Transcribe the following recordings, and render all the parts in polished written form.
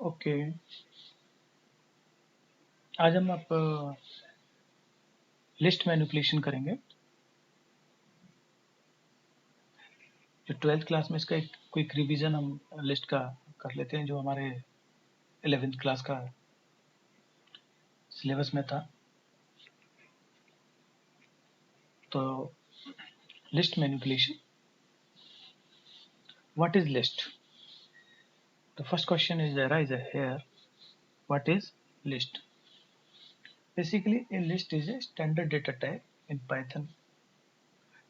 Okay, आज हम आप लिस्ट मैनिपुलेशन करेंगे। जो 12th क्लास में इसका एक क्विक रिवीजन हम लिस्ट का कर लेते हैं, जो हमारे 11th क्लास का सिलेबस में था। तो list manipulation, what is list? The first question is arise here, what is list? Basically, a list is a standard data type in Python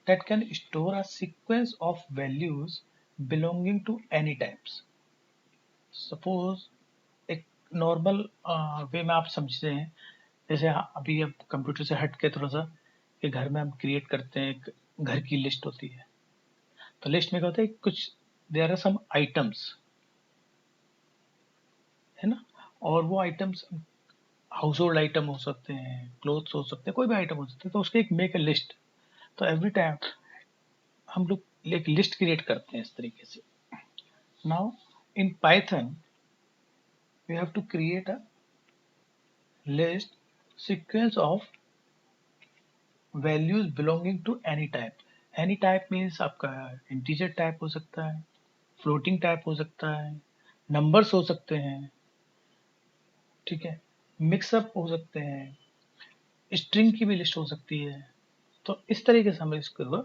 that can store a sequence of values belonging to any types. Suppose एक normal way में आप समझते हैं, जैसे अभी अब computer से हट के थोड़ा सा कि घर में हम क्रिएट करते हैं, एक घर की लिस्ट होती है। तो लिस्ट में क्या होता है, कुछ देयर आर सम आइटम्स, है ना। और वो आइटम्स हाउस होल्ड आइटम हो सकते हैं, क्लोथ्स हो सकते हैं, कोई भी आइटम हो सकते हैं। तो उसके एक मेक अ लिस्ट। तो एवरी टाइम हम लोग एक लिस्ट क्रिएट करते हैं इस तरीके से। Now in Python we have to create a list sequence of values belonging to any type. Any type means आपका इंटीजर टाइप हो सकता है, फ्लोटिंग टाइप हो सकता है, नंबर्स हो सकते हैं, ठीक है, मिक्सअप हो सकते हैं, स्ट्रिंग की भी लिस्ट हो सकती है। तो इस तरीके से हम इसको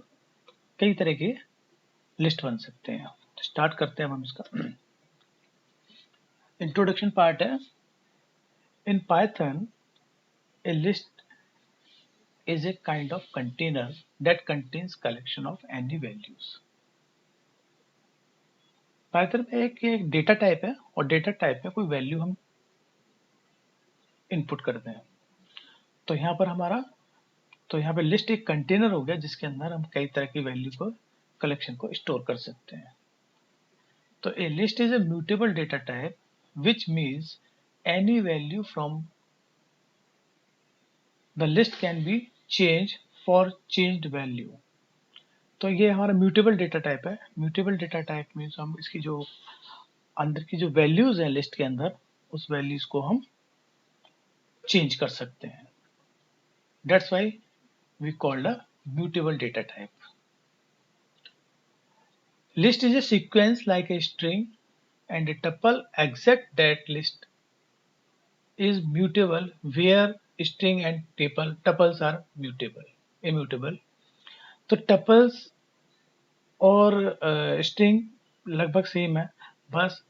कई तरह की लिस्ट बन सकते हैं। तो स्टार्ट करते हैं हम इसका इंट्रोडक्शन पार्ट है। In Python a list is a kind of container that contains collection of any values. Python में एक डेटा टाइप है, और डेटा टाइप में कोई वैल्यू हम इनपुट करते हैं। तो यहाँ पर हमारा लिस्ट एक कंटेनर हो गया, जिसके अंदर हम कई तरह की वैल्यू को कलेक्शन को स्टोर कर सकते हैं। तो a list is a mutable data type which means any value from the list can be change for changed value. तो ये हमारा म्यूटेबल डेटा टाइप है। म्यूटेबल डेटा टाइप मीन्स हम इसकी जो अंदर की जो वैल्यूज हैं लिस्ट के अंदर, उस वैल्यूज को हम चेंज कर सकते हैं। That's why we called a mutable data type. List is a sequence like a string and a tuple, except that list is mutable where string and tuples are immutable. तो tuples और string लगभग same है, बस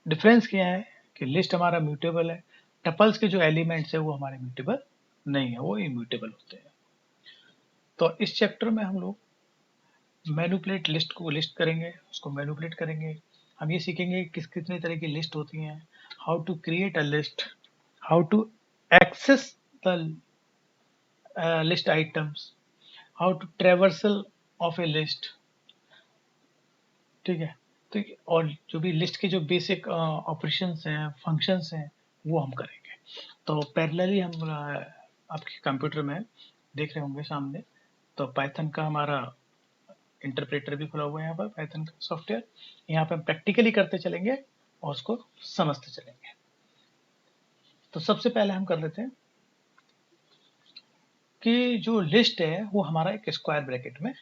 difference क्या है कि list हमारा mutable है, टपल्स के जो एलिमेंट्स है वो हमारे म्यूटेबल नहीं है, वो इम्यूटेबल होते हैं। तो इस चैप्टर में हम लोग मैनिपुलेट लिस्ट को लिस्ट करेंगे, उसको मैनिपुलेट करेंगे। हम ये सीखेंगे किस कितने तरह की लिस्ट होती हैं, how to create a list, how to access the list items, how to traversal of a list, ठीक है। तो और जो भी लिस्ट के जो बेसिक ऑपरेशंस हैं, फंक्शंस हैं, वो हम करेंगे। तो पैरेलली हम आपके कंप्यूटर में देख रहे होंगे सामने, तो पाइथन का हमारा इंटरप्रेटर भी खुला हुआ है यहाँ पर, पाइथन का सॉफ्टवेयर। यहाँ पे हम प्रैक्टिकली करते चलेंगे और उसको समझते चलेंगे। तो सबसे पहले हम कर लेते हैं कि जो लिस्ट है वो हमारा एक स्क्वायर ब्रैकेट में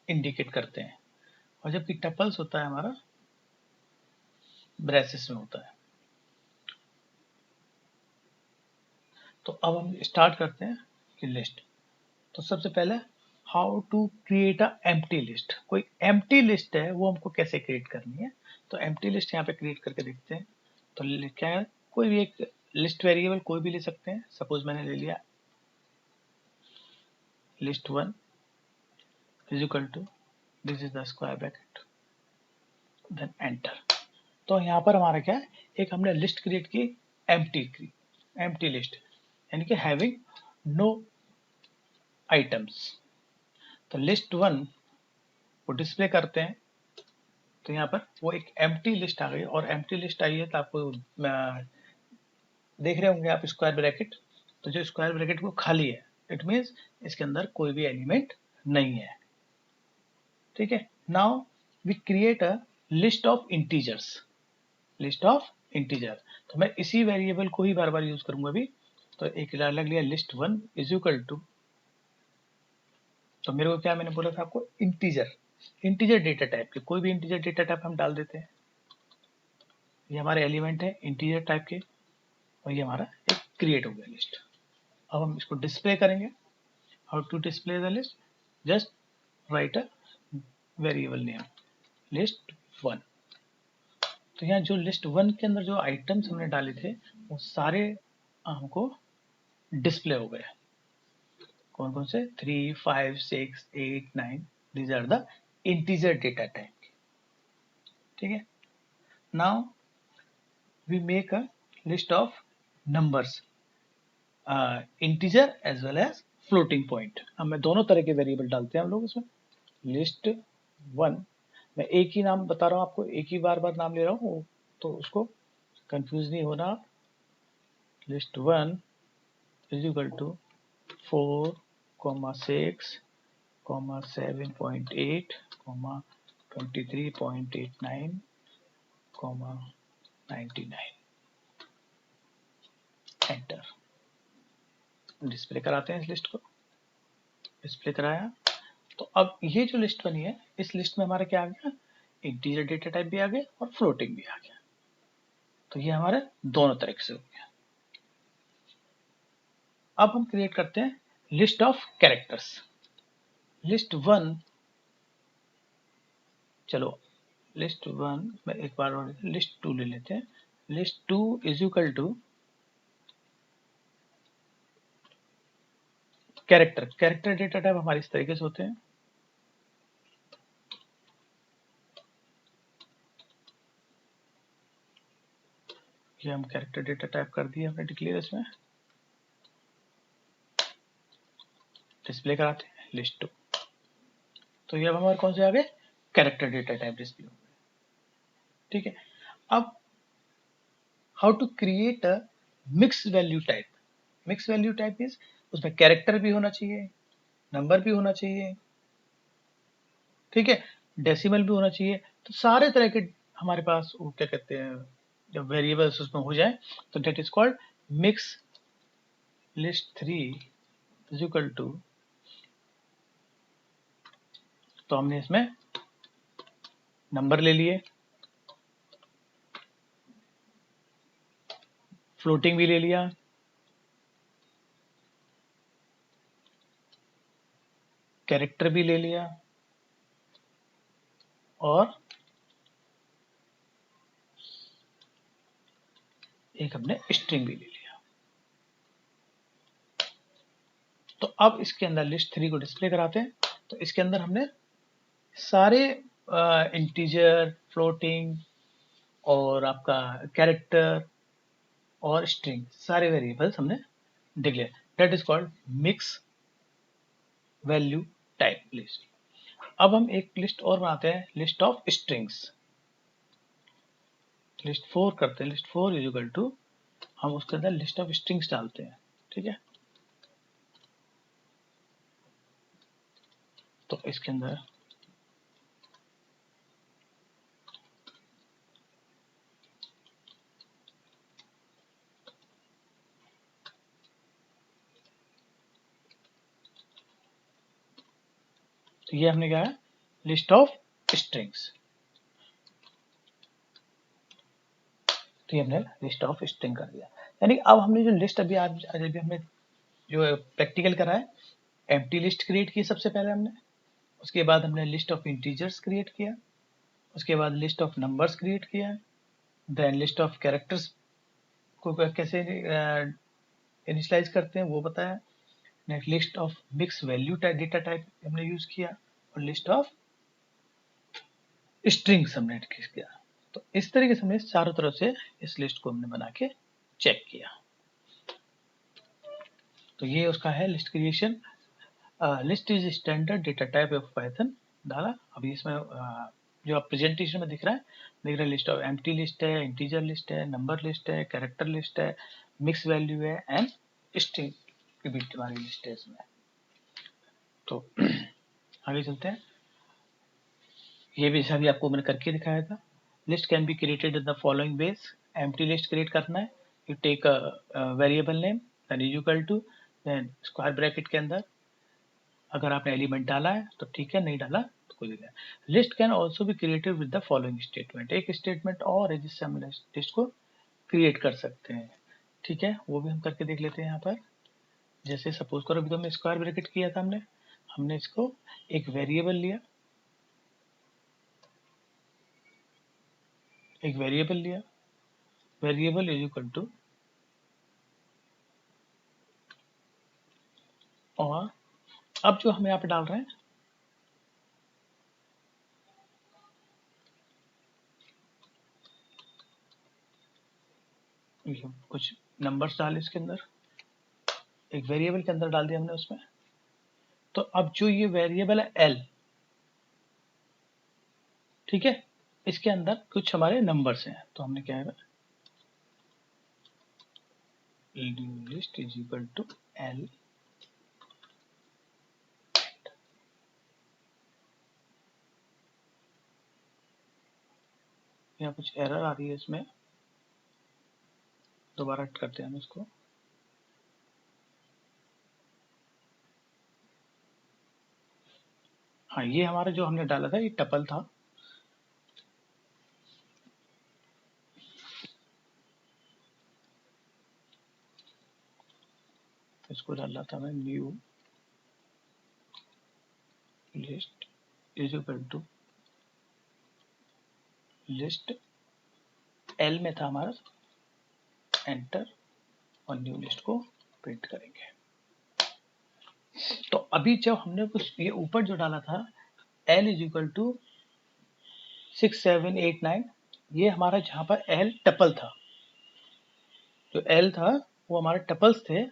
इंडिकेट करते हैं, और जबकि टपल्स होता है हमारा ब्रेसेस में होता है। तो अब हम स्टार्ट करते हैं कि लिस्ट। तो सबसे पहले how to create a empty list. कोई एम्प्टी लिस्ट है वो हमको कैसे क्रिएट करनी है, तो एम्प्टी लिस्ट यहाँ पे क्रिएट करके देखते हैं। तो क्या है, कोई भी एक लिस्ट वेरिएबल कोई भी ले सकते हैं। सपोज मैंने ले लिया list1 is equal to this is the square bracket, then enter. तो यहाँ पर हमारा क्या है, एक हमने लिस्ट क्रिएट की, एम्प्टी लिस्ट, यानी कि हैविंग नो आइटम्स। तो list1 को डिस्प्ले करते हैं, तो यहाँ पर वो एक एम्प्टी लिस्ट आ गई। और एम्प्टी लिस्ट आई है तो आपको देख रहे होंगे आप स्क्वायर ब्रैकेट, तो जो स्क्वायर ब्रैकेट वो खाली है, इट मीन्स इसके अंदर कोई भी एलिमेंट नहीं है, ठीक है। Now we create a list of integers, list of integer. तो मैं इसी वेरिएबल को ही बार बार यूज करूंगा अभी। तो एक अलग लिया list one is equal to, तो मेरे को क्या मैंने बोला था आपको, इंटीजर, इंटीजर डेटा टाइप के कोई भी इंटीजर डेटा टाइप हम डाल देते हैं। ये हमारे एलिमेंट है इंटीजर टाइप के, और ये हमारा एक क्रिएट हो गया लिस्ट। अब हम इसको डिस्प्ले करेंगे। How to display the list, just write a variable name list one. तो यहाँ जो लिस्ट वन के अंदर जो आइटम्स हमने डाले थे वो सारे हमको डिस्प्ले हो गए। कौन कौन से, 3, 5, 6, 8, 9, these are the integer data type. ठीक है, now we make a list of numbers, integer as well as floating point. हमें दोनों तरह के वेरिएबल डालते हैं हम लोग इसमें। लिस्ट वन, मैं एक ही नाम बता रहा हूँ आपको, एक ही बार बार नाम ले रहा हूँ, तो उसको कंफ्यूज नहीं होना आप। List one is equal to 4, 6, 7.8, 23.89, 99। Enter, display कराते हैं इस लिस्ट को। डिस्प्ले कराया, तो अब ये जो लिस्ट बनी है, इस लिस्ट में हमारा क्या आ गया, इंटीजर डेटा टाइप भी आ गया और फ्लोटिंग भी आ गया। तो ये हमारे दोनों तरह से हो गया। अब हम क्रिएट करते हैं list of characters. List one, चलो लिस्ट वन में एक बार और लिस्ट टू ले लेते हैं। List two is equal to character. Character data type हमारे इस तरीके से होते हैं। ये हम कैरेक्टर डेटा टाइप कर दिए हमने डिक्लेयर इसमें। डिस्प्ले कराते हैं लिस्ट टू। तो ये अब हमारे कौन से आ गए, कैरेक्टर डेटा टाइप डिस्प्ले हो गए। ठीक है, अब how to create a mix value type. Mix value type is, उसमें कैरेक्टर भी होना चाहिए, नंबर भी होना चाहिए, ठीक है, डेसिमल भी होना चाहिए। तो सारे तरह के हमारे पास वो क्या कहते हैं, जब वेरिएबल्स उसमें हो जाए तो that is called mix list three is equal to. तो हमने इसमें नंबर ले लिए, फ्लोटिंग भी ले लिया, कैरेक्टर भी ले लिया, और एक हमने स्ट्रिंग भी ले लिया। तो अब इसके अंदर लिस्ट थ्री को डिस्प्ले कराते हैं। तो इसके अंदर हमने सारे इंटीजर, फ्लोटिंग और आपका कैरेक्टर और स्ट्रिंग, सारे वेरिएबल्स हमने declare, that is called mix value type list. अब हम एक लिस्ट और बनाते हैं, list of strings. List four करते हैं, list four is equal to, हम उसके अंदर लिस्ट ऑफ स्ट्रिंग्स डालते हैं। ठीक है, तो इसके अंदर तो ये हमने क्या है, लिस्ट ऑफ स्ट्रिंग्स। तो ये हमने लिस्ट ऑफ स्ट्रिंग कर दिया। यानी अब हमने जो लिस्ट अभी आज अभी हमने जो प्रैक्टिकल करा है, एम्प्टी लिस्ट क्रिएट की सबसे पहले हमने, उसके बाद हमने लिस्ट ऑफ इंटीजर्स क्रिएट किया, उसके बाद लिस्ट ऑफ नंबर्स क्रिएट किया, देन लिस्ट ऑफ कैरेक्टर्स को कैसे इनिशियलाइज करते हैं वो बताया, next list of mix value data type हमने यूज किया, और लिस्ट ऑफ स्ट्रिंग्स हमने किया। तो इस तरीके से हमने चारों तरफ से इस लिस्ट को हमने बना के चेक किया। तो ये उसका है list creation. List is standard data type of Python डाला। अभी इसमें जो आप प्रेजेंटेशन में दिख रहा है लिस्ट ऑफ एम्प्टी लिस्ट है, इंटीजर लिस्ट है, नंबर लिस्ट है, कैरेक्टर लिस्ट है, मिक्स वैल्यू है एंड स्ट्रिंग की भी हमारी लिस्ट है इसमें। तो आगे चलते हैं। ये भी सभी आपको मैंने करके दिखाया था। List can be created in the following ways. Empty list create करना है, you take a variable name that is equal to, then square bracket के अंदर अगर आपने एलिमेंट डाला है तो ठीक है, नहीं डाला तो कोई दिक्कत नहीं। List can also be created with the following statement. एक स्टेटमेंट और है जिससे हम लिस्ट को क्रिएट कर सकते हैं। ठीक है, वो भी हम करके देख लेते हैं यहाँ पर। जैसे सपोज करो अभी तो हमने स्क्वायर ब्रैकेट किया था, हमने इसको एक वेरिएबल लिया, वेरिएबल इज इक्वल टू, और अब जो हम यहाँ पे डाल रहे हैं कुछ नंबर्स डाले इसके अंदर, एक वेरिएबल के अंदर डाल दिया हमने उसमें। तो अब जो ये वेरिएबल है एल, ठीक है, इसके अंदर कुछ हमारे नंबर्स हैं, तो हमने क्या है, list is equal to L. यहाँ कुछ एरर आ रही है इसमें, दोबारा करते हैं हम इसको। हाँ, ये हमारा जो हमने डाला था ये टपल था, इसको डाला था मैं new list is equal to list, L में था हमारा, एंटर, और न्यू लिस्ट को प्रिंट करेंगे। तो अभी जब हमने कुछ ये ऊपर जो डाला था एल इज इक्वल टू 6789, ये हमारा जहाँ पर एल टपल था, जो एल था वो हमारे टपल्स थे,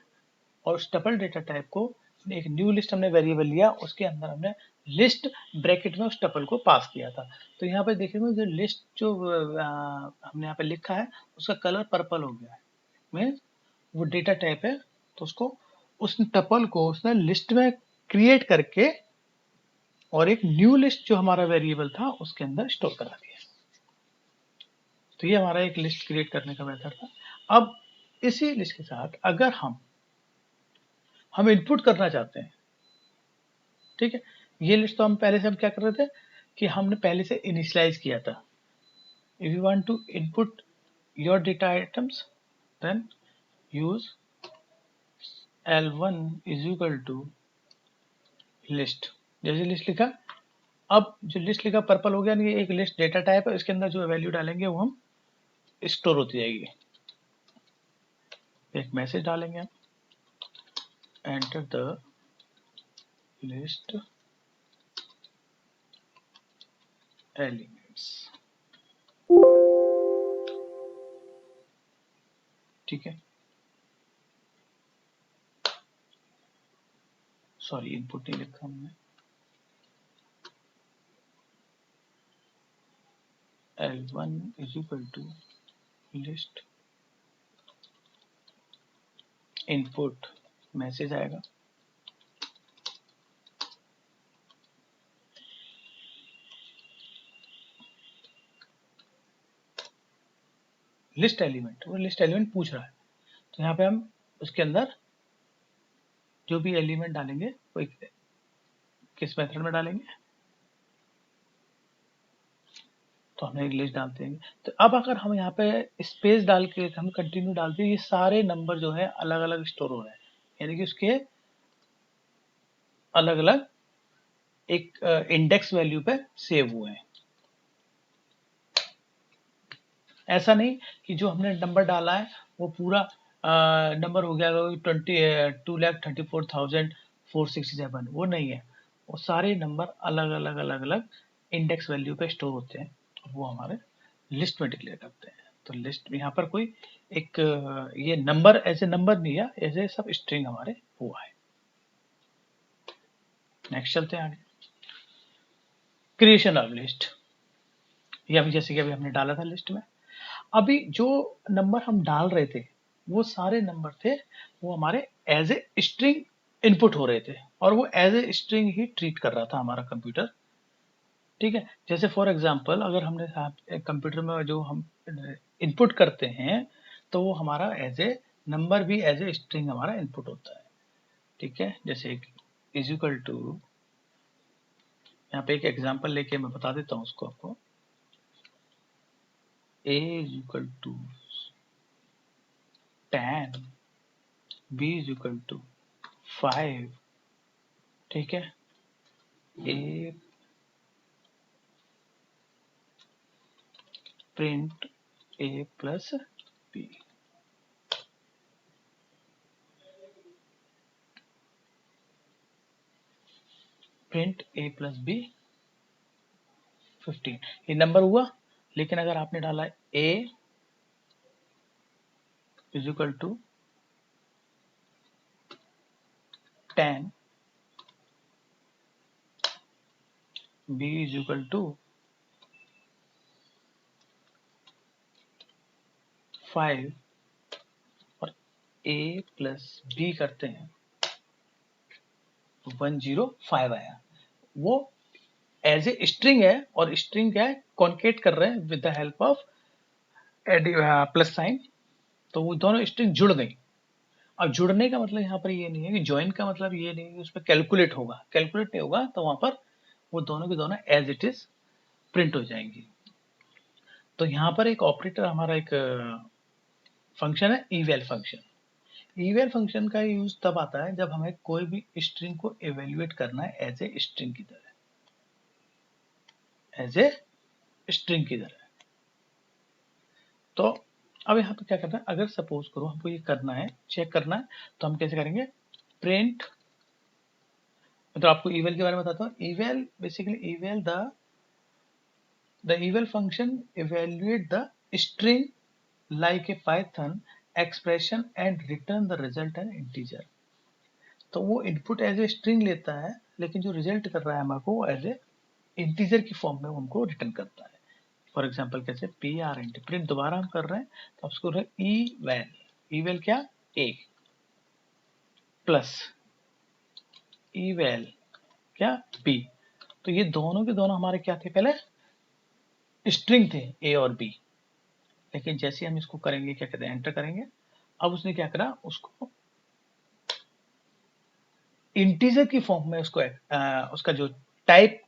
और उस टपल डेटा टाइप को एक न्यू लिस्ट हमने वेरिएबल लिया, उसके अंदर हमने लिस्ट ब्रैकेट में उस टपल को पास किया था। तो यहाँ पे देखेंगे जो लिस्ट जो हमने यहाँ पे लिखा है उसका कलर पर्पल हो गया है, मीन्स वो डेटा टाइप है, तो उसको उस टपल को उसने लिस्ट में क्रिएट करके और एक न्यू लिस्ट जो हमारा वेरिएबल था उसके अंदर स्टोर करा दिया। तो ये हमारा एक लिस्ट क्रिएट करने का मेथड था। अब इसी लिस्ट के साथ अगर हम इनपुट करना चाहते हैं, ठीक है, ये लिस्ट तो हम पहले से हम क्या कर रहे थे कि हमने पहले से इनिशियलाइज किया था। If you want to input your data items then use L1 is equal to list. जैसे लिस्ट लिखा, अब जो लिस्ट लिखा पर्पल हो गया, नहीं एक लिस्ट डेटा टाइप है, इसके अंदर जो वैल्यू डालेंगे वो हम स्टोर होती जाएगी। एक मैसेज डालेंगे हम, एंटर द लिस्ट एलिमेंट्स, ठीक है, सॉरी इनपुट नहीं लिखा हमने, L1 is equal to list input, message आएगा, लिस्ट एलिमेंट, वो लिस्ट एलिमेंट पूछ रहा है, तो यहाँ पे हम उसके अंदर जो भी एलिमेंट डालेंगे वो किस मेथड में डालेंगे, तो हमने एक लिस्ट डालते हैं। तो अब अगर हम यहाँ पे स्पेस डाल के हम कंटिन्यू डालते हैं, ये सारे नंबर जो है अलग अलग स्टोर हो रहे हैं, यानी कि उसके अलग अलग एक इंडेक्स वैल्यू पे सेव हुए हैं। ऐसा नहीं कि जो हमने नंबर डाला है वो पूरा नंबर हो गया 2,34,467, वो नहीं है, वो सारे नंबर अलग अलग अलग अलग इंडेक्स वैल्यू पे स्टोर होते हैं, वो हमारे लिस्ट में डिक्लेयर करते हैं। तो लिस्ट यहाँ पर कोई एक ये नंबर ऐसे नंबर नहीं है, ऐसे सब स्ट्रिंग हमारे हुआ है। नेक्स्ट चलते हैं आगे, क्रिएशन ऑफ लिस्ट। ये अभी जैसे कि अभी हमने डाला था लिस्ट में, अभी जो नंबर हम डाल रहे थे वो सारे नंबर थे वो हमारे एज ए स्ट्रिंग इनपुट हो रहे थे, और वो एज ए स्ट्रिंग ही ट्रीट कर रहा था हमारा कंप्यूटर। ठीक है। जैसे फॉर एग्जांपल अगर हमने कंप्यूटर में जो हम इनपुट करते हैं तो वो हमारा एज ए नंबर भी एज ए स्ट्रिंग हमारा इनपुट होता है। ठीक है, जैसे इज इक्वल टू, यहाँ पे एक एग्जांपल लेके मैं बता देता हूँ उसको आपको। a is equal to 10, b is equal to 5, ठीक है, a print a plus b। Print a plus b 15, ये नंबर हुआ। लेकिन अगर आपने डाला a is equal to 10, b is equal to 5 और a प्लस b करते हैं तो 105 आया। वो एज ए स्ट्रिंग है और स्ट्रिंग क्या है, कॉन्केट कर रहे हैं with the help of plus sign, तो वो दोनों स्ट्रिंग जुड़ गई। अब जुड़ने का मतलब यहाँ पर ये नहीं है कि ज्वाइन का मतलब ये नहीं है कि उसमें कैलकुलेट होगा, कैलकुलेट नहीं होगा तो वहां पर वो दोनों के दोनों एज इट इज प्रिंट हो जाएंगी। तो यहाँ पर एक ऑपरेटर हमारा एक फंक्शन है इवेल फंक्शन। इवेल फंक्शन का यूज तब आता है जब हमें कोई भी स्ट्रिंग को इवेल्युएट करना है एज ए स्ट्रिंग की तरह, एज ए स्ट्रिंग की तरह। तो अब यहाँ पे क्या करना है, अगर सपोज करो हमको ये करना है, चेक करना है, तो हम कैसे करेंगे, प्रिंट, तो आपको इवेल के बारे में बताता हूँ। Eval basically eval the eval function evaluate the string like a python expression and return the result an integer। तो वो इनपुट एज ए स्ट्रिंग लेता है लेकिन जो रिजल्ट कर रहा है हमको वो एज ए इंटीजर की फॉर्म में हमको रिटर्न करता है। फॉर एग्जांपल कैसे, P R N T, print दोबारा हम कर रहे हैं तो उसको ई वैल, ई वैल क्या, ए प्लस ई वैल क्या, बी। तो ये दोनों के दोनों हमारे क्या थे, पहले स्ट्रिंग थे ए और बी, लेकिन जैसे हम इसको करेंगे क्या कहते हैं, एंटर करेंगे, अब उसने क्या करा, उसको इंटीजर की फॉर्म में उसको उसका जो टाइप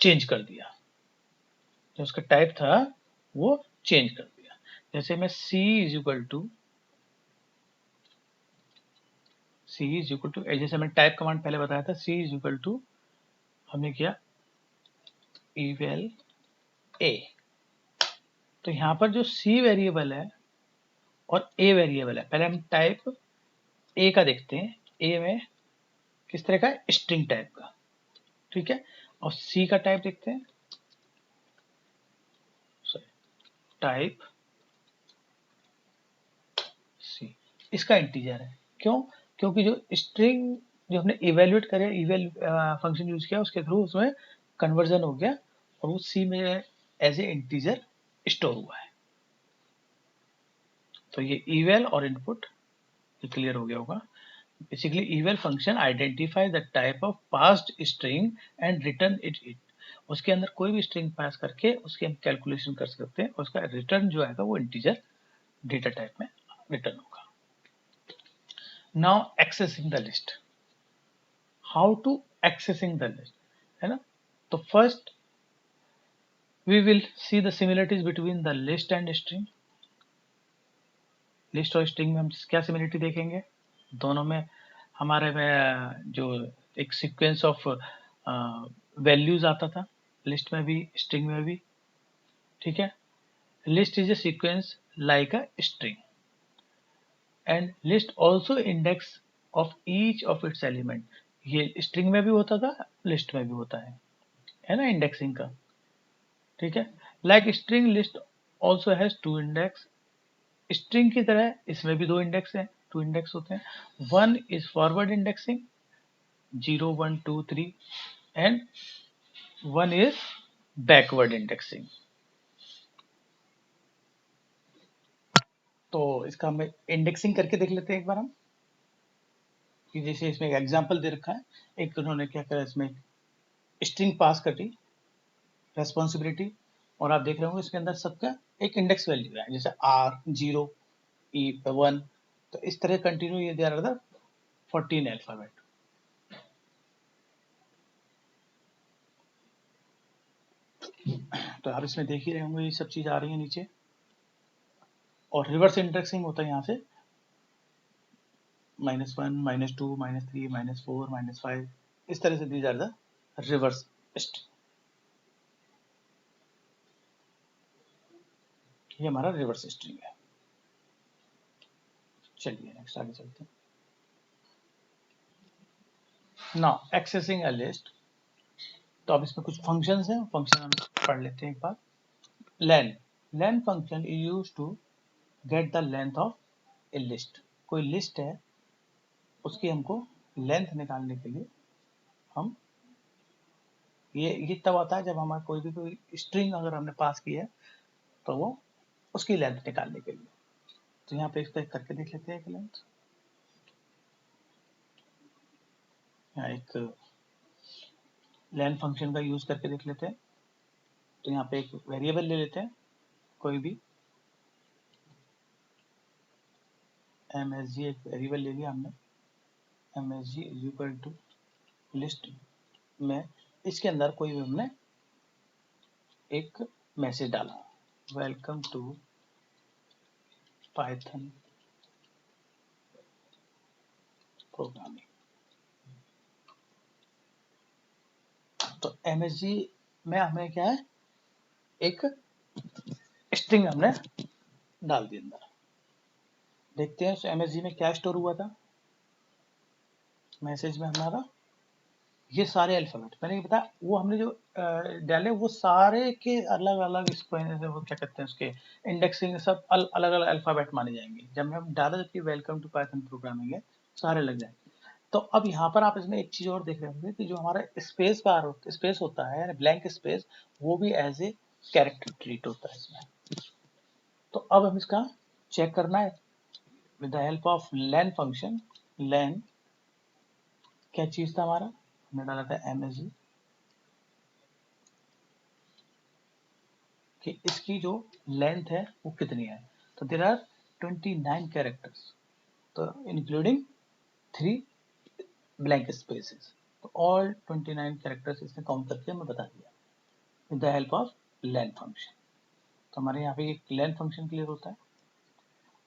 चेंज कर दिया, जो उसका टाइप था वो चेंज कर दिया। जैसे मैं c इज इक्वल टू, जैसे मैंने टाइप कमांड पहले बताया था, c इज इक्वल टू, हमने किया eval a। तो यहां पर जो c वेरिएबल है और a वेरिएबल है, पहले हम टाइप a का देखते हैं, a में किस तरह का, स्ट्रिंग टाइप का, ठीक है, और c का टाइप देखते हैं, टाइप c, इसका इंटीजर है। क्यों, क्योंकि जो स्ट्रिंग जो हमने इवेल्युएट करे, इवेल फंक्शन यूज किया, उसके थ्रू उसमें कन्वर्जन हो गया और वो सी में एज ए इंटीजर स्टोर हुआ है। तो ये इवेल और इनपुट क्लियर हो गया होगा। Basically eval function identify the type of passed string and return it. उसके अंदर कोई भी स्ट्रिंग पास करके उसकी हम कैलकुलेशन कर सकते हैं, उसका रिटर्न जो आएगा वो इंटीजर डेटा टाइप में रिटर्न होगा। Now accessing the list, how to accessing the list, है ना। तो first we will see the similarities between the list and string. List और स्ट्रिंग में हम क्या सिमिलरिटी देखेंगे, दोनों में हमारे में जो एक सीक्वेंस ऑफ वैल्यूज आता था, लिस्ट में भी स्ट्रिंग में भी, ठीक है। List is A sequence like a string and list also index of each of its element. ये स्ट्रिंग में भी होता था, लिस्ट में भी होता है ना, इंडेक्सिंग का, ठीक है। Like string list also has to index, string की तरह इसमें भी दो इंडेक्स हैं, टू इंडेक्स होते हैं। One is forward indexing 0 1 2 3 and one is backward indexing. तो इसका हम इंडेक्सिंग करके देख लेते हैं एक बार हम, कि जैसे इसमें एक एग्जांपल दे रखा है, एक उन्होंने क्या करा, इसमें स्ट्रिंग पास करी, रेस्पॉन्सिबिलिटी, और आप देख रहे होंगे इसके अंदर सबका एक इंडेक्स वैल्यू है, जैसे आर 0, ई 1, तो इस तरह कंटिन्यू ये दे रहा था 14 अल्फाबेट। तो आप इसमें देख ही रहे होंगे ये सब चीज आ रही है नीचे, और रिवर्स इंडेक्सिंग होता है यहाँ से -1, -2, -3, -4, -5, इस तरह से these are the reverse string. ये हमारा रिवर्स स्ट्रिंग है। चलिए नेक्स्ट आगे चलते हैं। नाउ एक्सेसिंग अ लिस्ट, तो अब इसमें कुछ फंक्शंस हैं, फंक्शन हम पढ़ लेते हैं एक बार। Len function is used to get the length of a list. कोई लिस्ट है, उसकी हमको लेंथ निकालने के लिए हम ये तब आता है जब हमारा कोई स्ट्रिंग अगर हमने पास की है तो वो उसकी लेंथ निकालने के लिए। तो यहाँ पे इस पर करके देख लेते हैं एक लेंथ। यहाँ एक लेन फंक्शन का यूज करके देख लेते हैं। तो यहाँ पे एक वेरिएबल ले लेते हैं कोई भी, msg एक वेरिएबल ले लिया हमने, msg is equal to list में, इसके अंदर कोई भी हमने एक मैसेज डाला, वेलकम टू पाइथन प्रोग्रामिंग। तो msg में हमें क्या है, एक स्ट्रिंग हमने डाल दी अंदर। देखते हैं msg में क्या स्टोर हुआ था मैसेज में हमारा, ये सारे अल्फाबेट मैंने बताया, वो हमने जो डाले वो सारे के अलग अलग इसको वो क्या कहते हैं उसके इंडेक्सिंग सब अलग अलग अल्फाबेट माने जाएंगे। जब हम डाला जबकि वेलकम टू पाइथन प्रोग्रामिंग है, सारे लग जाएंगे। तो अब यहाँ पर आप इसमें एक चीज और देख रहे होंगे कि जो हमारा स्पेस होता है, ब्लैंक स्पेस, वो भी एज ए कैरेक्टर ट्रीट होता है इसमें। तो अब हम इसका चेक करना है with the help of len function. Len क्या चीज था हमारा, हमने डाला था msg, कि इसकी जो लेंथ है वो कितनी है। तो देर आर 29 कैरेक्टर्स, तो इंक्लूडिंग 3 ब्लैंक स्पेसेस। तो ऑल 29 कैरेक्टर्स इसने काउंट करके हमें बता दिया with the help of len function. तो हमारे यहाँ पे एक लेन फंक्शन क्लियर होता है,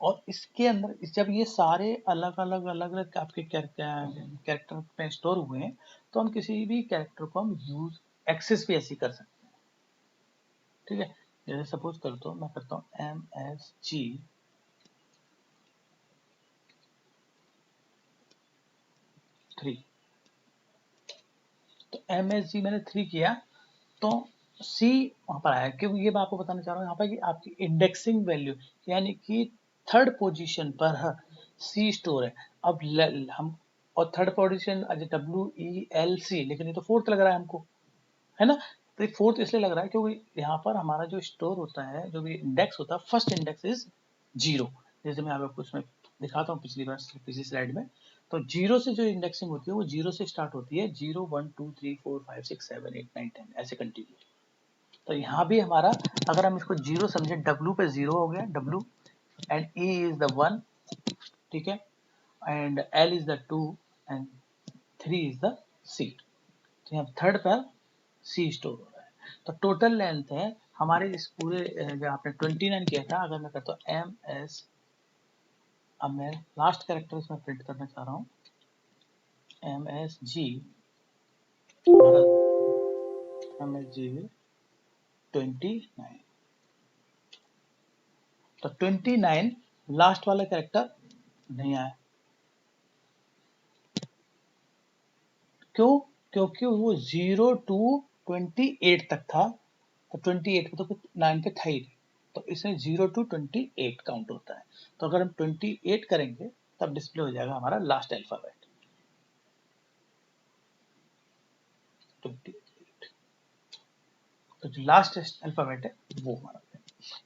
और इसके अंदर जब ये सारे अलग अलग आपके कैरेक्टर में स्टोर हुए हैं, तो हम किसी भी कैरेक्टर को हम यूज एक्सेस भी ऐसी कर सकते हैं। ठीक है, जैसे सपोज करता हूँ, मैं करता हूँ msg 3, तो msg मैंने 3 किया तो c वहां पर आया। क्योंकि ये मैं आपको बताना चाह रहा हूँ यहाँ पर कि आपकी इंडेक्सिंग वैल्यू यानी कि थर्ड पोजीशन पर c स्टोर है। अब हम और थर्ड पोजीशन WELC, लेकिन ये तो फोर्थ लग रहा है हमको, है ना। तो ये फोर्थ इसलिए लग रहा है क्योंकि यहाँ पर हमारा जो स्टोर होता है, जो भी इंडेक्स होता है, फर्स्ट इंडेक्स इज 0। जैसे मैं आपको उसमें दिखाता हूँ पिछली स्लाइड में। तो 0 से जो इंडेक्सिंग होती है वो 0 से स्टार्ट होती है, 0 1 2 3 4 5 6 7 8 9 10 ऐसे कंटिन्यू। तो यहाँ भी हमारा अगर हम इसको 0 समझे, W पे 0 हो गया, W, and E is the 1, ठीक है, and L is the 2, and 3 is the C। तो यहाँ थर्ड पर C स्टोर हो रहा है। तो टोटल लेंथ है हमारे इस पूरे जो आपने 29 किया था, अगर मैं करता हूँ MS, अब मैं लास्ट कैरेक्टर इसमें प्रिंट करना चाह रहा हूँ, MSG हमारा MSG 29, तो 29 लास्ट वाला कैरेक्टर नहीं आया। क्यों? क्योंकि वो 0 to 28 तक था, तो 28 पे तो कुछ 9 पे था ही नहीं, तो इसमें 0 to 28 काउंट होता है। तो अगर हम 28 करेंगे तब डिस्प्ले हो जाएगा हमारा लास्ट अल्फाबेट 28। तो जो लास्ट अल्फाबेट है वो हमारा,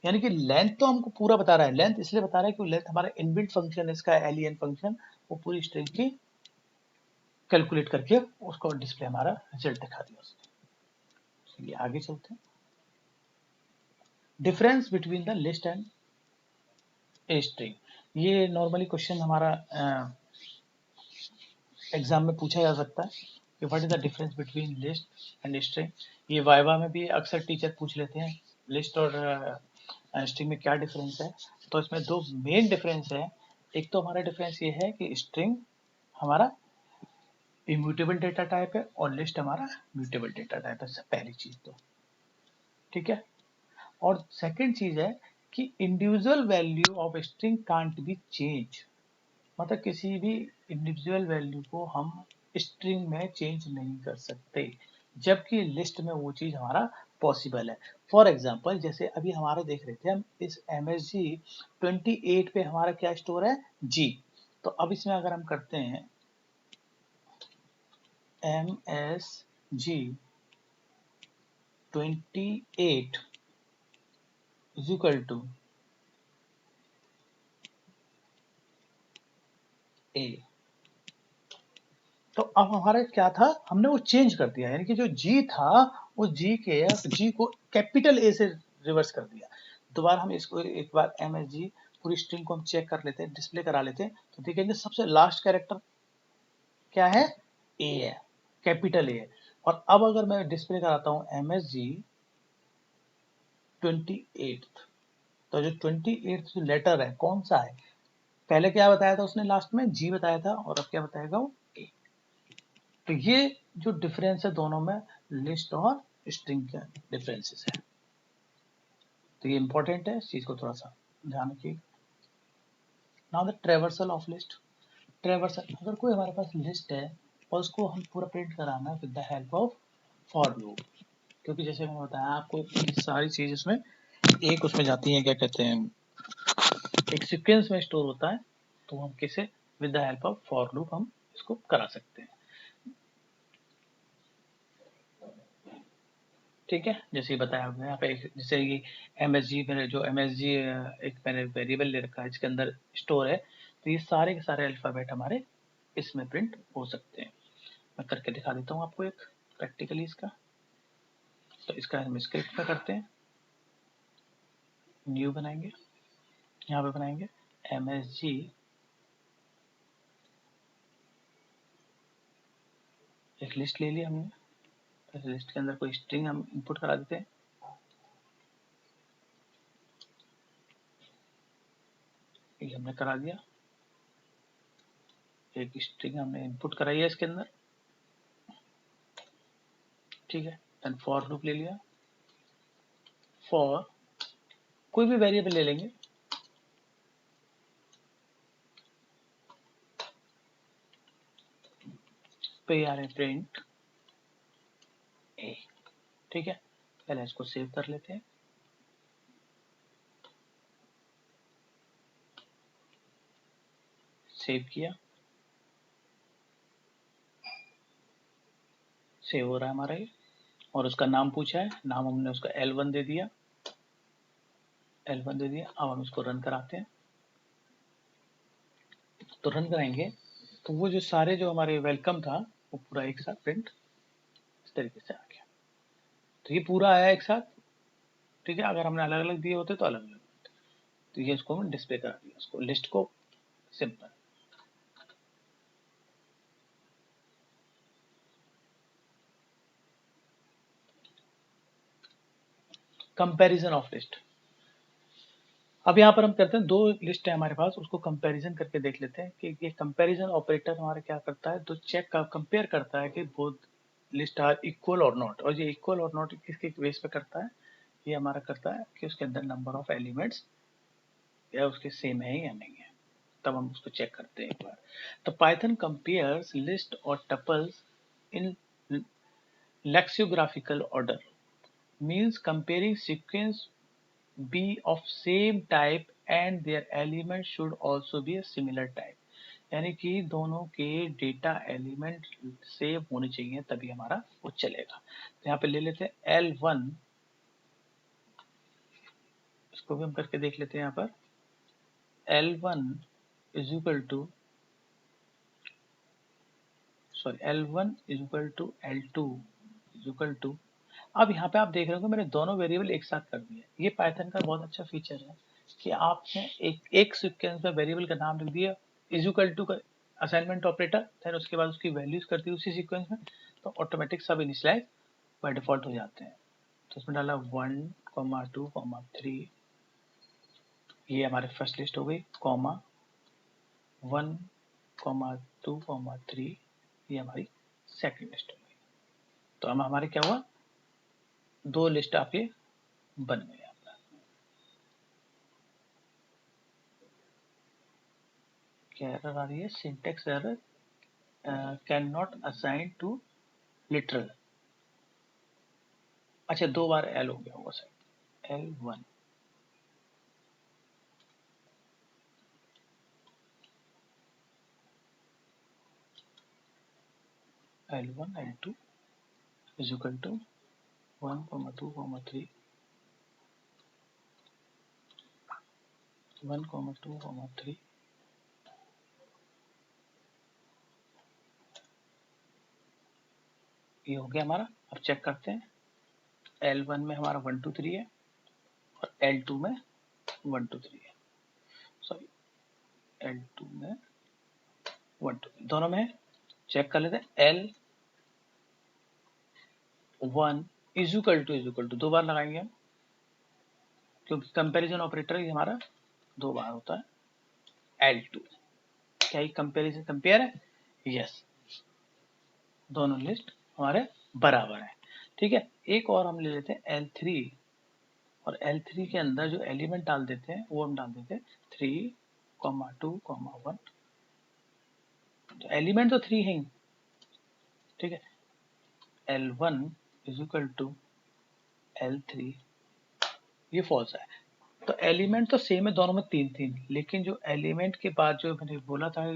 यानी कि लेंथ तो हमको पूरा बता रहा है। लेंथ इसलिए बता रहा है कि लेंथ हमारा इनबिल्ट फंक्शन है, इसका len फंक्शन, वो पूरी स्ट्रिंग की कैलकुलेट करके उसको डिस्प्ले हमारा रिजल्ट दिखा दिया उसने। चलिए आगे चलते हैं। Difference between the list and a string, ये नॉर्मली क्वेश्चन हमारा एग्जाम में पूछा जा सकता है कि what is the difference between list and string. ये वाइवा में भी अक्सर टीचर पूछ लेते हैं लिस्ट और स्ट्रिंग में क्या डिफरेंस है। तो इसमें दो मेन डिफरेंस है। एक तो हमारा डिफरेंस ये है कि स्ट्रिंग हमारा इम्यूटेबल डेटा टाइप है और लिस्ट हमारा म्यूटेबल डेटा टाइप है, पहली चीज तो ठीक है। और सेकंड चीज है कि individual value of string can't be change, मतलब किसी भी इंडिविजुअल वैल्यू को हम स्ट्रिंग में चेंज नहीं कर सकते, जबकि लिस्ट में वो चीज हमारा पॉसिबल है। फॉर एग्जाम्पल जैसे अभी हमारा देख रहे थे हम इस MSG 28 पे हमारा क्या स्टोर है जी। तो अब इसमें अगर हम करते हैं MSG 28 इज इक्वल टू ए, तो अब हमारा क्या था, हमने वो चेंज कर दिया, यानी कि जो जी था वो जी को कैपिटल ए से रिवर्स कर दिया। दोबारा हम इसको एक बार MSG पूरी स्ट्रिंग को हम चेक कर लेते हैं, डिस्प्ले करा लेते हैं, तो देखेंगे सबसे लास्ट कैरेक्टर क्या है, ए है, कैपिटल ए है। और अब अगर मैं डिस्प्ले कराता हूँ MSG 28, तो जो 28 जो लेटर है कौन सा है, पहले क्या बताया था उसने, लास्ट में जी बताया था, और अब क्या बताएगा वो ए। तो ये जो डिफरेंस है दोनों में, लिस्ट और स्ट्रिंग के डिफरेंसेस है, तो ये इंपॉर्टेंट है, इस चीज को थोड़ा सा ध्यान रखिए। Now the traversal of list. Traversal, अगर कोई हमारे पास लिस्ट है और उसको हम पूरा प्रिंट कराना है with the help of for loop, क्योंकि जैसे मैंने बताया आपको सारी चीज उसमें एक उसमें जाती है, क्या कहते हैं, एक सीक्वेंस में स्टोर होता है, तो हम किसे with the help of for loop हम इसको करा सकते हैं, ठीक है। जैसे बताया हमने यहाँ पे जैसे ये MSG मैंने जो MSG एक मैंने वेरिएबल ले रखा है इसके अंदर स्टोर है, तो ये सारे के सारे अल्फाबेट हमारे इसमें प्रिंट हो सकते हैं। मैं करके दिखा देता हूँ आपको एक प्रैक्टिकली इसका। तो इसका हम स्क्रिप्ट का करते हैं, न्यू बनाएंगे, यहाँ पे बनाएंगे MSG, एक लिस्ट ले लिया हमने, इस लिस्ट के अंदर कोई स्ट्रिंग हम इनपुट करा देते हैं, ये हमने करा दिया, एक स्ट्रिंग हमने इनपुट कराई है इसके अंदर, ठीक है। देन फॉर लूप ले लिया, फॉर कोई भी वेरिएबल ले लेंगे, पे आ रहे प्रिंट ए, ठीक है। पहले इसको सेव कर लेते हैं, सेव किया, सेव हो रहा है हमारा ये, और उसका नाम पूछा है, नाम हमने उसका L1 दे दिया, L1 दे दिया। अब हम इसको रन कराते हैं, तो रन कराएंगे तो वो जो सारे जो हमारे वेलकम था वो पूरा एक साथ प्रिंट इस तरीके से आ गया, तो ये पूरा आया एक साथ, ठीक है। अगर हमने अलग अलग दिए होते तो अलग अलग, तो ये इसको हमने डिस्प्ले करा दिया, उसको लिस्ट को, सिंपल। कंपैरिजन ऑफ लिस्ट, अब यहाँ पर हम करते हैं, दो लिस्ट है हमारे पास, उसको कंपैरिजन करके देख लेते हैं कि ये कंपैरिजन ऑपरेटर हमारा क्या करता है, तो चेक का कंपेयर करता है कि बोथ लिस्ट आर इक्वल और नॉट, और ये इक्वल और नॉट किसके बेस पे करता है, ये हमारा करता है कि उसके अंदर नंबर ऑफ एलिमेंट्स या उसके सेम है या नहीं है, तब हम उसको चेक करते हैं एक बार। तो पाइथन कंपेयर्स लिस्ट और tuples in lexicographical order, means comparing sequence be of same type and their elements should also be a similar type, यानी कि दोनों के डेटा एलिमेंट सेम होने चाहिए तभी हमारा वो चलेगा। तो यहाँ पे ले लेते हैं L1, इसको भी हम करके देख लेते हैं। यहाँ पर L1 is equal to L1 is equal to L2 is equal to, अब यहाँ पे आप देख रहे हो मैंने दोनों वेरिएबल एक साथ कर दिए। ये पाइथन का बहुत अच्छा फीचर है कि आपने एक सीक्वेंस में वेरिएबल का नाम लिख दिया is equal to assignment operator, फिर उसके बाद उसकी वैल्यूज कर दी उसी सीक्वेंस में, तो ऑटोमेटिक सब इनिशियलाइज बाय डिफॉल्ट हो जाते हैं। तो उसमें डाला 1, 2, 3, ये हमारे फर्स्ट लिस्ट हो गई, कॉमा 1, 2, 3, ये हमारी सेकंड लिस्ट हो गई। तो हम हमारे क्या हुआ, दो लिस्ट आपके बन गए। क्या एरर आ रही है, syntax error, can not assign to literal. अच्छा, दो बार एल हो गया होगा शायद, L1, L1, L2 is equal to 1, 2, 3, 1, 2, 3, ये हो गया हमारा। अब चेक करते हैं, L1 में हमारा 1, 2, 3 है और L2 में 1, 2, 3 है, सॉरी L2 में 1, 2, 3 दोनों में है। चेक कर लेते हैं, L1 इज इक्वल टू दो बार लगाएंगे हम, क्योंकि कंपैरिजन ऑपरेटर ये हमारा दो बार होता है। L2 क्या ये कंपैरिजन कंपेयर है, यस, दोनों लिस्ट हमारे बराबर है। ठीक है, एक और हम ले लेते हैं L3, और L3 के अंदर जो एलिमेंट डाल देते हैं वो हम डाल देते हैं 3, 2, 1, तो एलिमेंट तो 3 है। ठीक है, L1 is equal to L3, ये फॉल्स है। तो एलिमेंट तो सेम है दोनों में, तीन, लेकिन जो एलिमेंट के बाद जो मैंने बोला था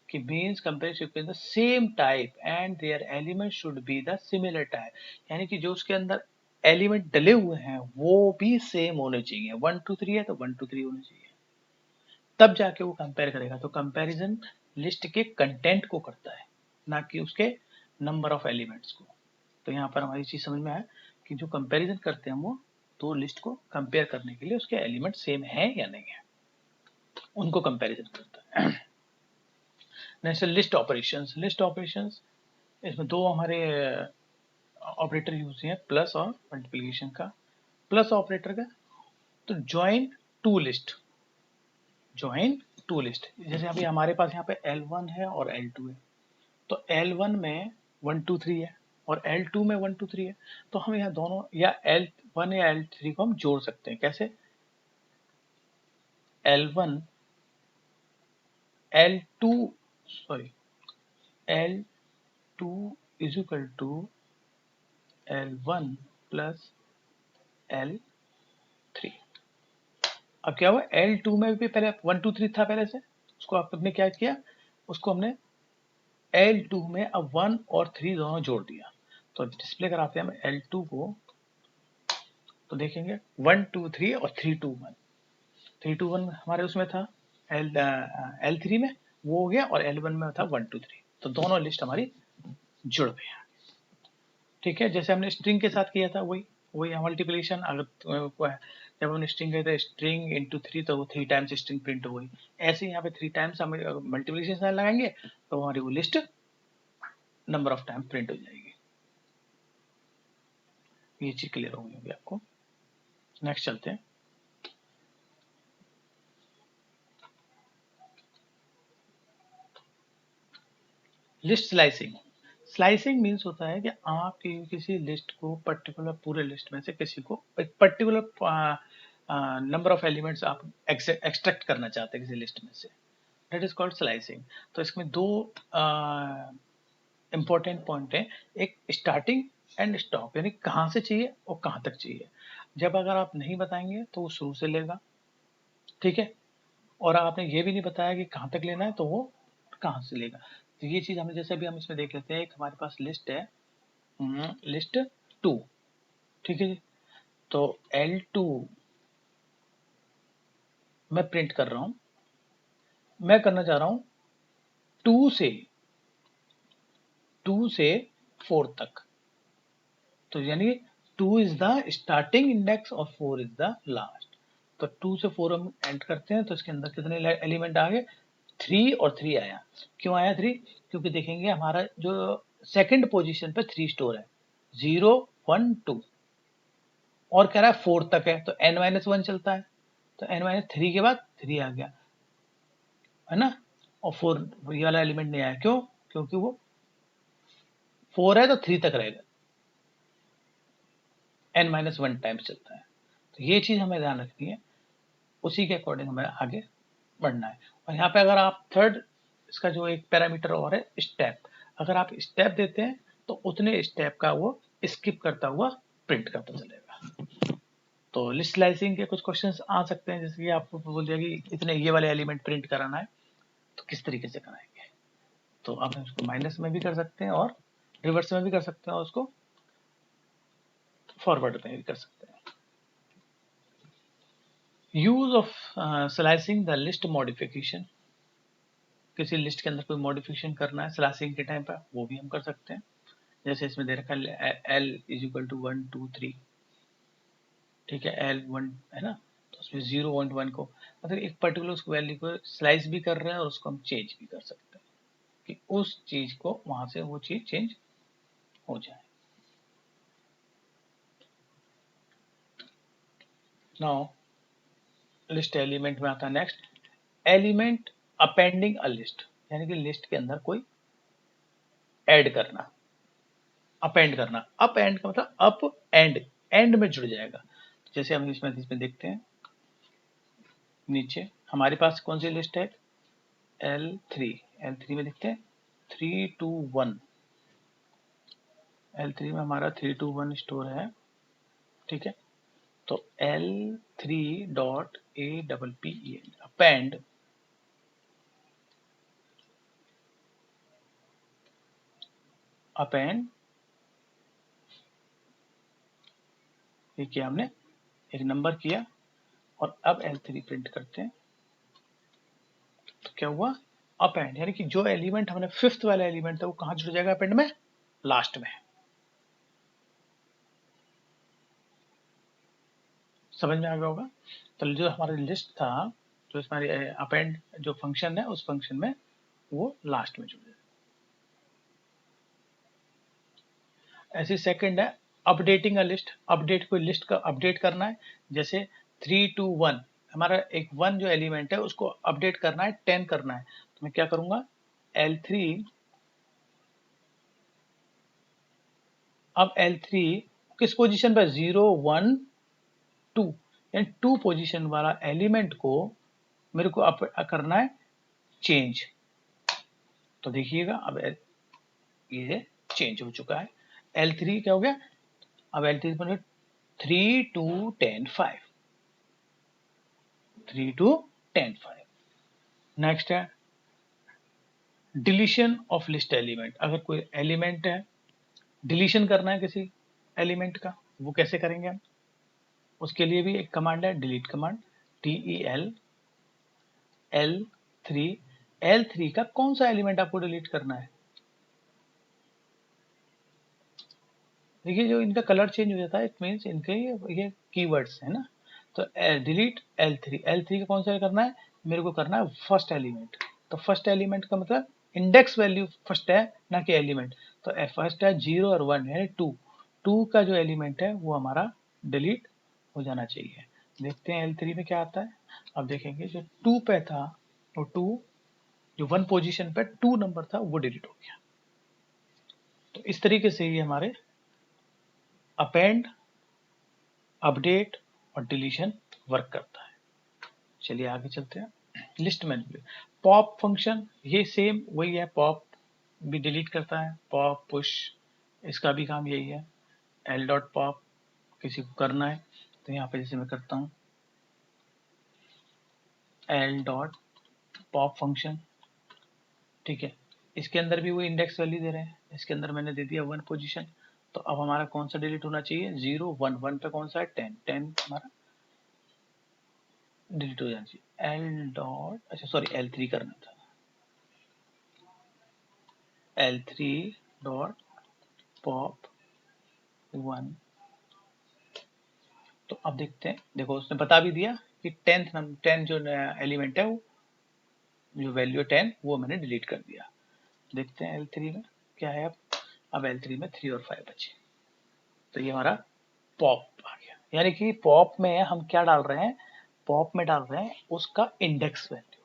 कि means comparison in the same type and their element should be the similar type, यानी कि जो उसके अंदर एलिमेंट डले हुए हैं वो भी सेम होने चाहिए। 1, 2, 3 है तो 1, 2, 3 होने चाहिए, तब जाके वो कंपेयर करेगा। तो कंपैरिजन लिस्ट के कंटेंट को करता है, ना कि उसके नंबर ऑफ एलिमेंट्स को। तो यहाँ पर हमारी चीज समझ में आया कि जो कंपैरिजन करते हैं वो दो लिस्ट को कंपेयर करने के लिए उसके एलिमेंट सेम है या नहीं है, उनको कंपैरिजन करता है। Next list operations. List operations, इसमें दो हमारे ऑपरेटर यूज हैं, प्लस और मल्टीप्लिकेशन का। प्लस ऑपरेटर का तो join two list, join two list, जैसे अभी हमारे पास यहाँ पे L1 है और L2 है, तो L1 में 1, 2, 3 है और L2 में 1, 2, 3 है, तो हम यहाँ दोनों या L1 या L3 को हम जोड़ सकते हैं। कैसे, L1 L2 sorry L2 is equal to L1 plus L3। अब क्या हुआ, L2 में भी पहले 1, 2, 3 था पहले से, उसको आपने क्या किया, उसको हमने L2 में अब 1 और 3 दोनों जोड़ दिया। तो डिस्प्ले कराते हैं हम L2 को, तो देखेंगे 1, 2, 3 और 3, 2, 1, 3, 2, 1 हमारे उसमें था L3 में, वो हो गया, और L1 में था 1, 2, 3, तो दोनों लिस्ट हमारी जुड़ गई। ठीक है, जैसे हमने स्ट्रिंग के साथ किया था वही वही मल्टीप्लिकेशन। अगर जब हमने स्ट्रिंग किया था स्ट्रिंग इंटू 3, तो वो 3 टाइम्स स्ट्रिंग प्रिंट हो गई। ऐसे ही यहाँ पे 3 टाइम्स हम मल्टीप्लिकेशन साइन लगाएंगे तो हमारी वो list number of time print हो जाएगी। ये चीज क्लियर हो गई होगी आपको। नेक्स्ट चलते हैं, लिस्ट स्लाइसिंग। स्लाइसिंग मीन्स होता है कि आप किसी लिस्ट को पर्टिकुलर, पूरे लिस्ट में से किसी को एक पर्टिकुलर नंबर ऑफ एलिमेंट्स आप एक्सट्रैक्ट करना चाहते हैं किसी लिस्ट में से, दैट इज कॉल्ड स्लाइसिंग। तो इसमें दो इंपॉर्टेंट पॉइंट है, एक स्टार्टिंग एंड स्टॉप, यानी कहाँ से चाहिए और कहाँ तक चाहिए। जब अगर आप नहीं बताएंगे तो वो शुरू से लेगा, ठीक है, और आपने ये भी नहीं बताया कि कहाँ तक लेना है तो वो कहाँ से लेगा। तो ये चीज हमें, जैसे अभी हम इसमें देख लेते हैं, एक हमारे पास लिस्ट है, लिस्ट 2, ठीक है जी, तो L2 मैं प्रिंट कर रहा हूं, मैं करना चाह रहा हूं 2 से 4 तक, तो यानी 2 इज द स्टार्टिंग इंडेक्स और 4 इज द लास्ट। तो 2 से 4 हम एंड करते हैं तो इसके अंदर कितने एलिमेंट आ गए? 3 और 3 आया। क्यों आया 3? क्योंकि देखेंगे हमारा जो सेकंड पोजीशन पे 3 स्टोर है, 0 1 2 और कह रहा है 4 तक है तो n-1 चलता है, तो n-3 के बाद 3 आ गया है ना, और 4 ये वाला एलिमेंट नहीं आया। क्यों? क्योंकि वो 4 है तो 3 तक रहेगा, n-1 टाइम्स चलता है। तो ये चीज हमें ध्यान रखनी है, उसी के अकॉर्डिंग हमें आगे बढ़ना है। और यहाँ पे अगर आप थर्ड इसका जो एक पैरामीटर और है स्टेप, अगर आप स्टेप देते हैं तो उतने स्टेप का वो स्किप करता हुआ प्रिंट करता चलेगा। तो लिस्ट स्लाइसिंग के कुछ क्वेश्चंस आ सकते हैं, जैसे कि आपको बोल दिया कि इतने ये वाले एलिमेंट प्रिंट कराना है तो किस तरीके से कराएंगे। तो आप इसको माइनस में भी कर सकते हैं और रिवर्स में भी कर सकते हैं और उसको फॉरवर्ड में भी कर सकते हैं। Use of slicing the list modification, किसी लिस्ट के अंदर कोई मॉडिफिकेशन करना है स्लाइसिंग के टाइम पर, वो भी हम कर सकते हैं। जैसे इसमें दे रखा है L इज इक्वल टू 1 2 3, ठीक है, L1 है ना, तो उसमें 0 1 1 को मतलब एक पर्टिकुलर उसको वैल्यू को स्लाइस भी कर रहे हैं और उसको हम चेंज भी कर सकते हैं कि उस चीज को वहां से वो चीज चेंज हो जाए। नाउ लिस्ट एलिमेंट में आता है next element appending a list, यानी कि लिस्ट के अंदर कोई ऐड करना, अपेंड करना। अप एंड का मतलब अप एंड, एंड में जुड़ जाएगा। जैसे हम इसमें देखते हैं, नीचे हमारे पास कौन सी लिस्ट है? L3, L3 में देखते हैं 3 2 1, L3 में हमारा 3 2 1 स्टोर है, ठीक है। तो L3 dot A double P append append ये किया हमने, एक नंबर किया और अब L3 प्रिंट करते हैं तो क्या हुआ? अपेंड, यानी कि जो एलिमेंट हमने फिफ्थ वाला एलिमेंट था वो कहां जुड़ जाएगा अपेंड में? लास्ट में। समझ में आ गया होगा। तो जो हमारा लिस्ट था, जो हमारी अपेंड जो फंक्शन है उस फंक्शन में वो लास्ट में जुड़ जाएगा। ऐसे सेकंड है अपडेटिंग अ लिस्ट, अपडेट कोई लिस्ट का अपडेट करना है। जैसे 3 2 1 हमारा एक 1 जो एलिमेंट है उसको अपडेट करना है 10 करना है, तो मैं क्या करूंगा? L3, अब L3 किस पोजीशन पर? 0 1 2, यानी 2 पोजीशन वाला एलिमेंट को मेरे को करना है चेंज। तो देखिएगा अब ये चेंज हो चुका है। L3 क्या हो गया? अब L3 पर 3 2 10 5, 3 2 10 5। नेक्स्ट है डिलीशन ऑफ लिस्ट एलिमेंट, अगर कोई एलिमेंट है डिलीशन करना है किसी एलिमेंट का, वो कैसे करेंगे हम? उसके लिए भी एक कमांड है delete command, DEL L3, L3 का कौन सा एलिमेंट आपको डिलीट करना है? देखिए जो इनका कलर चेंज हो जाता है, इट मीन्स इनके ये कीवर्ड्स है ना। तो डिलीट L3, L3 का कौन सा करना है? मेरे को करना है फर्स्ट एलिमेंट। तो फर्स्ट एलिमेंट का मतलब इंडेक्स वैल्यू फर्स्ट है ना कि एलिमेंट। तो फर्स्ट है 0 और 1 यानी 2, 2 का जो एलिमेंट है वो हमारा डिलीट हो जाना चाहिए। देखते हैं L3 में क्या आता है। अब देखेंगे जो 2 पे था वो 2 जो 1 पोजीशन पे 2 नंबर था वो डिलीट हो गया। तो इस तरीके से ये हमारे अपेंड, अपडेट और डिलीशन वर्क करता है। चलिए आगे चलते हैं। लिस्ट मैनिपुलेट, पॉप फंक्शन ये सेम वही है, पॉप भी डिलीट करता है, पॉप पुश इसका भी काम यही है। एल डॉट पॉप किसी को करना है तो यहाँ पे जैसे मैं करता हूँ एल डॉट पॉप फंक्शन, ठीक है। इसके अंदर भी वो इंडेक्स वैल्यू दे रहे हैं, इसके अंदर मैंने दे दिया 1 पोजीशन। तो अब हमारा कौन सा डिलीट होना चाहिए? 0 1, 1 पे कौन सा है? 10, 10 हमारा डिलीट हो जाना चाहिए। एल डॉट, अच्छा सॉरी L3 करना था, L3 डॉट पॉप 1 अब देखते हैं, देखो उसने बता भी दिया कि 10 जो एलिमेंट है वो जो वैल्यू 10 वो मैंने डिलीट कर दिया। देखते हैं L3 में क्या है। अब L3 में 3 और 5 बचे, तो ये हमारा पॉप आ गया। यानी कि पॉप में हम क्या डाल रहे हैं, पॉप में डाल रहे हैं उसका इंडेक्स वैल्यू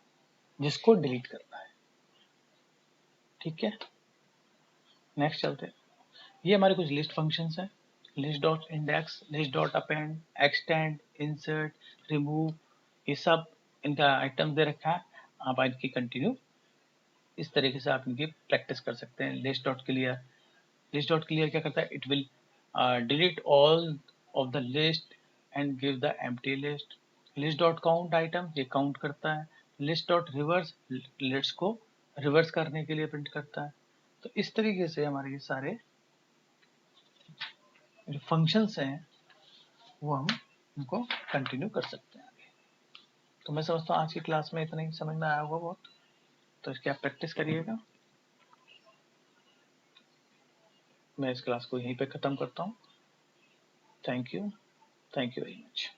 जिसको डिलीट करना है। ठीक है, नेक्स्ट चलते हैं। ये हमारे कुछ लिस्ट फंक्शंस हैं, list dot index, list dot append, extend, insert, remove, ये सब इनका आइटम दे रखा है। आप इनकी कंटिन्यू इस तरीके से आप इनकी प्रैक्टिस कर सकते हैं। List dot clear, list dot clear क्या करता है, it will delete all of the list and give the empty list. List dot count item, ये काउंट करता है। लिस्ट डॉट रिवर्स, लिस्ट को रिवर्स करने के लिए प्रिंट करता है। तो इस तरीके से हमारे ये सारे जो फंक्शंस हैं वो हम उनको कंटिन्यू कर सकते हैं आगे। तो मैं समझता हूँ आज की क्लास में इतना ही समझ में आया होगा बहुत, तो इसकी आप प्रैक्टिस करिएगा। मैं इस क्लास को यहीं पे ख़त्म करता हूँ। Thank you very much.